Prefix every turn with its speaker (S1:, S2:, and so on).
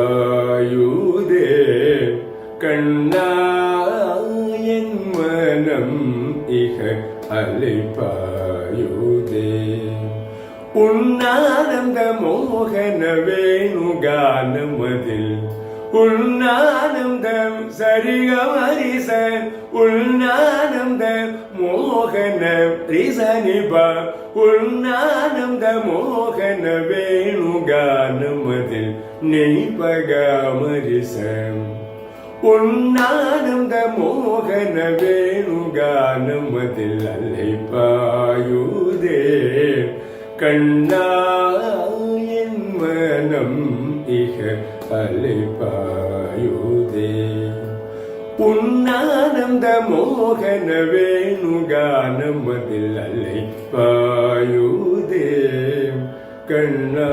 S1: அலைப்பாயுதே கண்ணா என் மனம் இக அலைப்பாயுதே உன்னானந்த மோகன வேணுகானமதில் உன்னானந்தம் சரிகமரிச உன்னானந்த மோகன ரிசனிப உன்னானந்த மோகன வேணுகானமதில் நெய்பகமரிச உன்னானந்த மோகன வேணுகானமதில் அலைப்பாயுதே கண்ணா என் மனம் இக அலைப்பாயுதே உன்னானந்த மோகன வேணுகானமதில் அலைப்பாயுதே கண்ணா